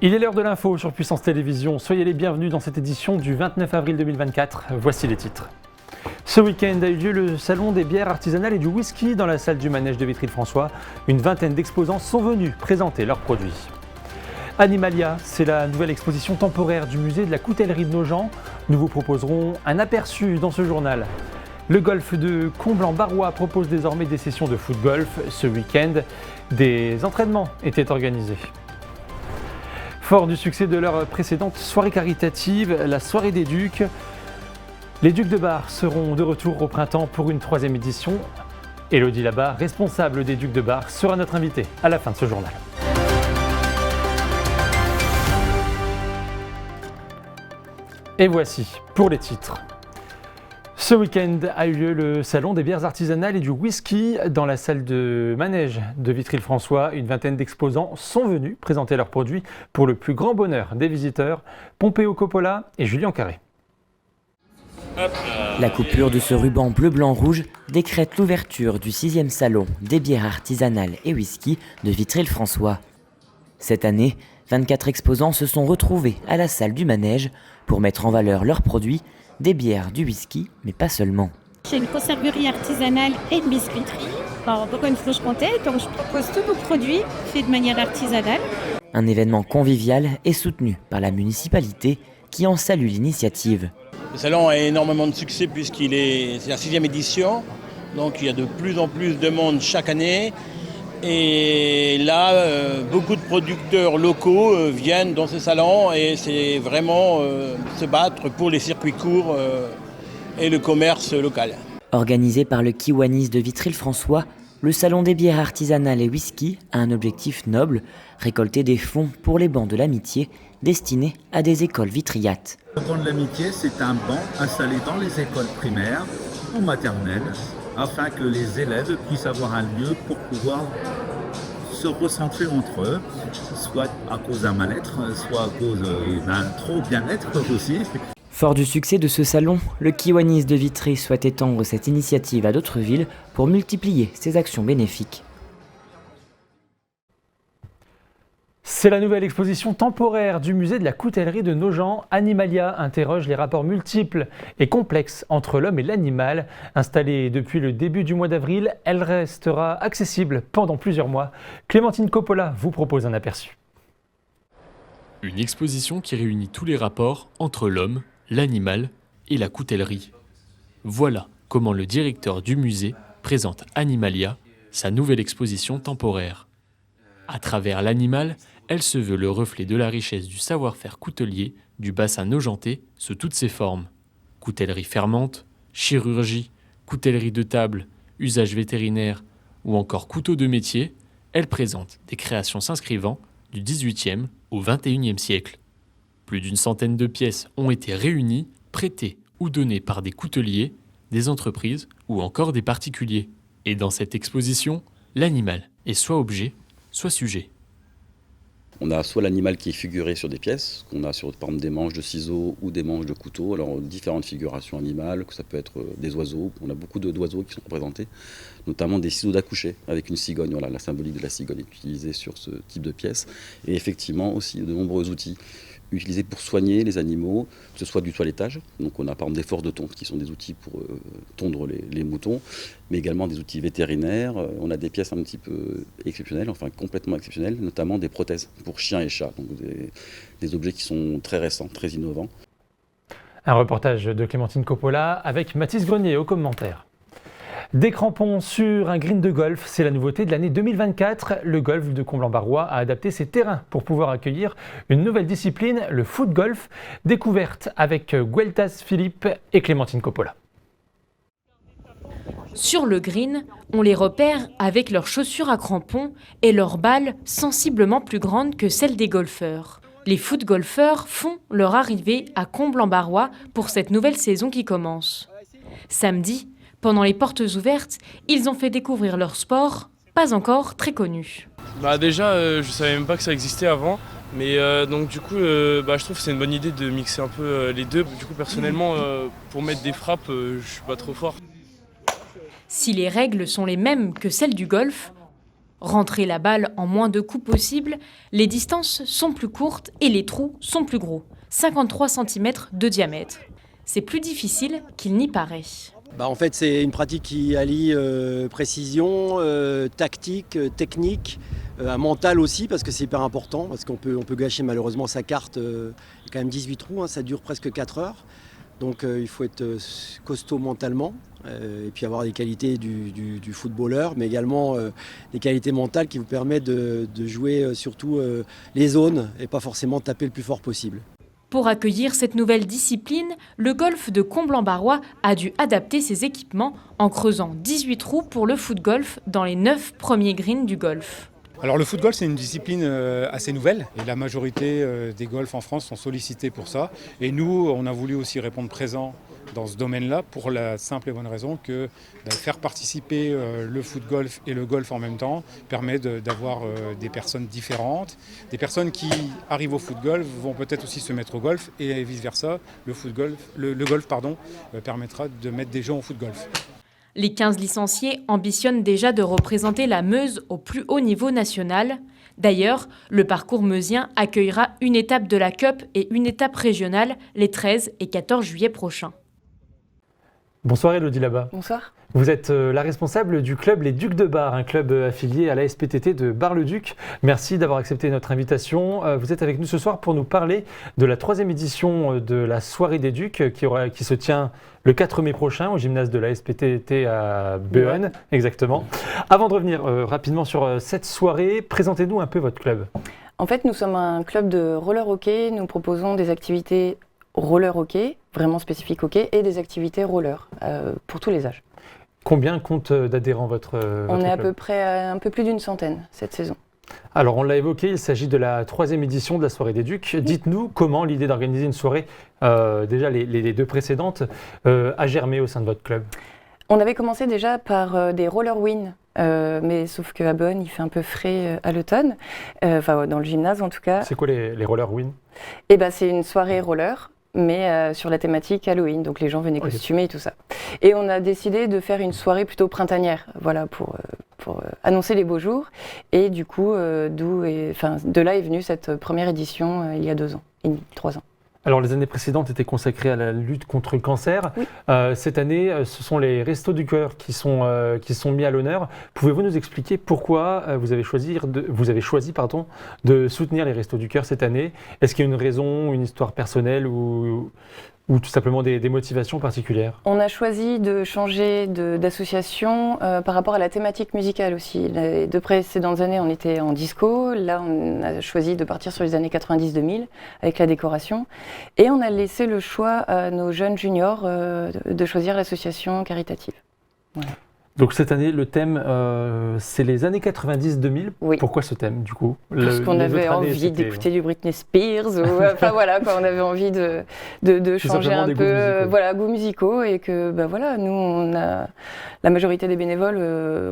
Il est l'heure de l'info sur Puissance Télévisions. Soyez les bienvenus dans cette édition du 29 avril 2024. Voici les titres. Ce week-end a eu lieu le salon des bières artisanales et du whisky dans la salle du manège de Vitry-le-François. Une vingtaine d'exposants sont venus présenter leurs produits. Animalia, c'est la nouvelle exposition temporaire du musée de la coutellerie de Nogent. Nous vous proposerons un aperçu dans ce journal. Le golf de Comblanc-Barrois propose désormais des sessions de foot-golf. Ce week-end, des entraînements étaient organisés. Fort du succès de leur précédente soirée caritative, la soirée des Ducs, les Ducs de Bar seront de retour au printemps pour une 3e édition. Élodie Labat, responsable des Ducs de Bar, sera notre invitée à la fin de ce journal. Et voici pour les titres. Ce week-end a eu lieu le salon des bières artisanales et du whisky dans la salle de manège de Vitry-le-François. Une vingtaine d'exposants sont venus présenter leurs produits pour le plus grand bonheur des visiteurs, Pompeo Coppola et Julien Carré. La coupure de ce ruban bleu-blanc-rouge décrète l'ouverture du 6e salon des bières artisanales et whisky de Vitry-le-François. Cette année, 24 exposants se sont retrouvés à la salle du manège pour mettre en valeur leurs produits, des bières, du whisky, mais pas seulement. J'ai une conserverie artisanale et une biscuiterie en Bourgogne-Franche-Comté, donc je propose tous nos produits faits de manière artisanale. Un événement convivial et soutenu par la municipalité qui en salue l'initiative. Le salon a énormément de succès puisqu'c'est la 6e édition, donc il y a de plus en plus de monde chaque année. Et là, beaucoup de producteurs locaux viennent dans ce salon et c'est vraiment se battre pour les circuits courts et le commerce local. Organisé par le Kiwanis de Vitry-le-François, le salon des bières artisanales et whisky a un objectif noble, récolter des fonds pour les bancs de l'amitié destinés à des écoles vitriates. Le banc de l'amitié, c'est un banc installé dans les écoles primaires ou maternelles, afin que les élèves puissent avoir un lieu pour pouvoir se recentrer entre eux, soit à cause d'un mal-être, soit à cause d'un trop bien-être aussi. Fort du succès de ce salon, le Kiwanis de Vitry souhaite étendre cette initiative à d'autres villes pour multiplier ses actions bénéfiques. C'est la nouvelle exposition temporaire du musée de la coutellerie de Nogent. Animalia interroge les rapports multiples et complexes entre l'homme et l'animal. Installée depuis le début du mois d'avril, elle restera accessible pendant plusieurs mois. Clémentine Coppola vous propose un aperçu. Une exposition qui réunit tous les rapports entre l'homme, l'animal et la coutellerie. Voilà comment le directeur du musée présente Animalia, sa nouvelle exposition temporaire. À travers l'animal, elle se veut le reflet de la richesse du savoir-faire coutelier du bassin nogentais sous toutes ses formes. Coutellerie fermante, chirurgie, coutellerie de table, usage vétérinaire ou encore couteau de métier, elle présente des créations s'inscrivant du XVIIIe au XXIe siècle. Plus d'une centaine de pièces ont été réunies, prêtées ou données par des couteliers, des entreprises ou encore des particuliers. Et dans cette exposition, l'animal est soit objet, soit sujet. On a soit l'animal qui est figuré sur des pièces, qu'on a sur par exemple, des manches de ciseaux ou des manches de couteaux, alors différentes figurations animales, que ça peut être des oiseaux, on a beaucoup d'oiseaux qui sont représentés, notamment des ciseaux d'accoucher avec une cigogne, voilà, la symbolique de la cigogne est utilisée sur ce type de pièces, et effectivement aussi de nombreux outils utilisés pour soigner les animaux, que ce soit du toilettage, donc on a par exemple des forts de tonte qui sont des outils pour tondre les moutons, mais également des outils vétérinaires, on a des pièces un petit peu exceptionnelles, enfin complètement exceptionnelles, notamment des prothèses pour chiens et chats, donc des objets qui sont très récents, très innovants. Un reportage de Clémentine Coppola avec Mathis Grenier au commentaire. Des crampons sur un green de golf, c'est la nouveauté de l'année 2024. Le golf de Comblanc-Barrois a adapté ses terrains pour pouvoir accueillir une nouvelle discipline, le foot-golf, découverte avec Gueltas Philippe et Clémentine Coppola. Sur le green, on les repère avec leurs chaussures à crampons et leurs balles sensiblement plus grandes que celles des golfeurs. Les foot-golfeurs font leur arrivée à Comblanc-Barrois pour cette nouvelle saison qui commence. Samedi, pendant les portes ouvertes, ils ont fait découvrir leur sport, pas encore très connu. Déjà, je savais même pas que ça existait avant, mais donc du coup, je trouve que c'est une bonne idée de mixer un peu les deux. Du coup, personnellement, pour mettre des frappes, je suis pas trop fort. Si les règles sont les mêmes que celles du golf, Rentrer la balle en moins de coups possible, les distances sont plus courtes et les trous sont plus gros, 53 cm de diamètre. C'est plus difficile qu'il n'y paraît. En fait, c'est une pratique qui allie précision, tactique, technique, mental aussi, parce que c'est hyper important, parce qu'on peut gâcher malheureusement sa carte. Il y a quand même 18 trous, ça dure presque 4 heures. Donc il faut être costaud mentalement et puis avoir des qualités du footballeur, mais également des qualités mentales qui vous permettent de jouer surtout les zones et pas forcément taper le plus fort possible. Pour accueillir cette nouvelle discipline, le golf de Comblanc-Barrois a dû adapter ses équipements en creusant 18 trous pour le foot-golf dans les 9 premiers greens du golf. Alors le foot-golf, c'est une discipline assez nouvelle et la majorité des golfs en France sont sollicités pour ça. Et nous, on a voulu aussi répondre présent dans ce domaine-là pour la simple et bonne raison que faire participer le foot-golf et le golf en même temps permet d'avoir des personnes différentes. Des personnes qui arrivent au foot-golf vont peut-être aussi se mettre au golf et vice-versa. Le golf permettra de mettre des gens au foot-golf. Les 15 licenciés ambitionnent déjà de représenter la Meuse au plus haut niveau national. D'ailleurs, le parcours meusien accueillera une étape de la Cup et une étape régionale les 13 et 14 juillet prochains. Bonsoir Élodie Labat. Bonsoir. Vous êtes la responsable du club Les Ducs de Bar, un club affilié à la SPTT de Bar-le-Duc. Merci d'avoir accepté notre invitation. Vous êtes avec nous ce soir pour nous parler de la 3e édition de la Soirée des Ducs qui se tient le 4 mai prochain au gymnase de la SPTT à Beuen. Exactement. Avant de revenir rapidement sur cette soirée, présentez-nous un peu votre club. En fait, nous sommes un club de roller hockey. Nous proposons des activités roller hockey, vraiment spécifiques hockey, et des activités roller pour tous les âges. Combien compte d'adhérents votre On est club ? à peu près un peu plus d'une centaine cette saison. Alors on l'a évoqué, il s'agit de la 3e édition de la Soirée des Ducs. Dites-nous comment l'idée d'organiser une soirée, déjà les 2 précédentes, a germé au sein de votre club. On avait commencé déjà par des roller win, mais sauf qu'à Bonn, il fait un peu frais à l'automne, dans le gymnase en tout cas. C'est quoi les roller win ? C'est une soirée roller, mais sur la thématique Halloween, donc les gens venaient costumés et tout ça. Et on a décidé de faire une soirée plutôt printanière, voilà, pour annoncer les beaux jours. Et du coup, de là est venue cette première édition il y a 2 ans, 3 ans. Alors les années précédentes étaient consacrées à la lutte contre le cancer. Oui. Cette année, ce sont les Restos du Cœur qui sont mis à l'honneur. Pouvez-vous nous expliquer pourquoi vous avez choisi de soutenir les Restos du Cœur cette année ? Est-ce qu'il y a une raison, une histoire personnelle ou tout simplement des motivations particulières ? On a choisi de changer d'association par rapport à la thématique musicale aussi. Les 2 précédentes années, on était en disco. Là, on a choisi de partir sur les années 90-2000 avec la décoration. Et on a laissé le choix à nos jeunes juniors de choisir l'association caritative. Voilà. Donc cette année, le thème, c'est les années 90-2000. Oui. Pourquoi ce thème, du coup ? Parce qu'on avait envie d'écouter du Britney Spears. On avait envie de changer un peu, goûts musicaux. Et que, nous, on a la majorité des bénévoles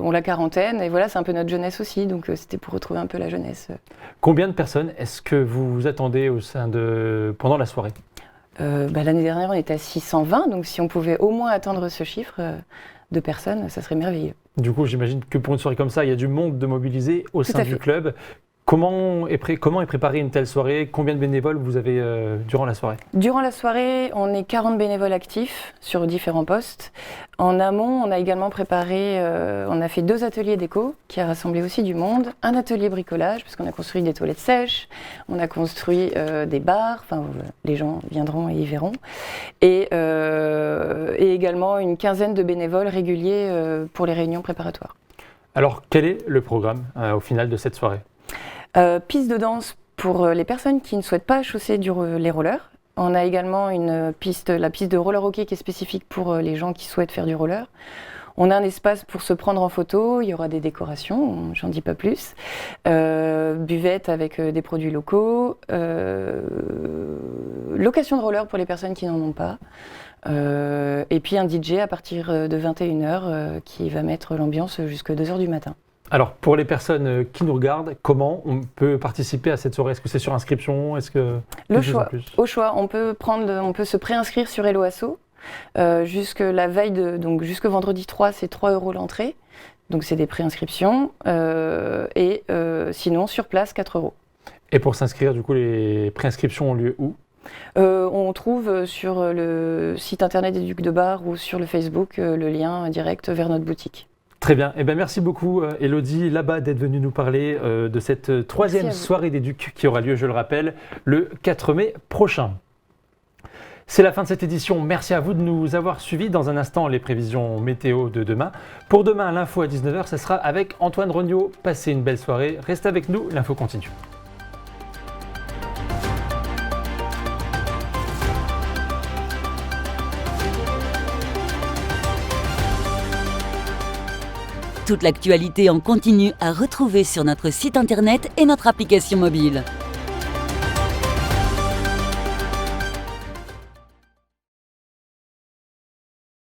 ont la quarantaine. Et voilà, c'est un peu notre jeunesse aussi. Donc c'était pour retrouver un peu la jeunesse. Combien de personnes est-ce que vous vous attendez pendant la soirée ? L'année dernière, on était à 620. Donc si on pouvait au moins atteindre ce chiffre... de personnes, ça serait merveilleux. Du coup, j'imagine que pour une soirée comme ça, il y a du monde de mobiliser au sein du club. Comment est préparée une telle soirée ? Combien de bénévoles vous avez durant la soirée ? Durant la soirée, on est 40 bénévoles actifs sur différents postes. En amont, on a également préparé, on a fait 2 ateliers déco qui a rassemblé aussi du monde. Un atelier bricolage, parce qu'on a construit des toilettes sèches, on a construit des bars, les gens viendront et y verront. Et également une quinzaine de bénévoles réguliers pour les réunions préparatoires. Alors, quel est le programme au final de cette soirée ? Piste de danse pour les personnes qui ne souhaitent pas chausser les rollers. On a également la piste de roller hockey qui est spécifique pour les gens qui souhaitent faire du roller. On a un espace pour se prendre en photo, il y aura des décorations, j'en dis pas plus. Buvette avec des produits locaux. Location de roller pour les personnes qui n'en ont pas. Et puis un DJ à partir de 21h qui va mettre l'ambiance jusqu'à 2h du matin. Alors, pour les personnes qui nous regardent, comment on peut participer à cette soirée ? Est-ce que c'est sur inscription ? Au choix, on peut se préinscrire sur Helloasso. Jusque la veille jusque vendredi 3, c'est 3 € l'entrée. Donc c'est des préinscriptions et sinon sur place 4 €. Et pour s'inscrire, du coup, les préinscriptions ont lieu où ? On trouve sur le site internet des Ducs de Bar ou sur le Facebook le lien direct vers notre boutique. Très bien. Eh bien, merci beaucoup, Élodie Labat, d'être venue nous parler de cette 3e soirée des Ducs qui aura lieu, je le rappelle, le 4 mai prochain. C'est la fin de cette édition. Merci à vous de nous avoir suivis. Dans un instant, les prévisions météo de demain. Pour demain, l'info à 19h, ce sera avec Antoine Regnault. Passez une belle soirée. Restez avec nous, l'info continue. Toute l'actualité en continu à retrouver sur notre site internet et notre application mobile.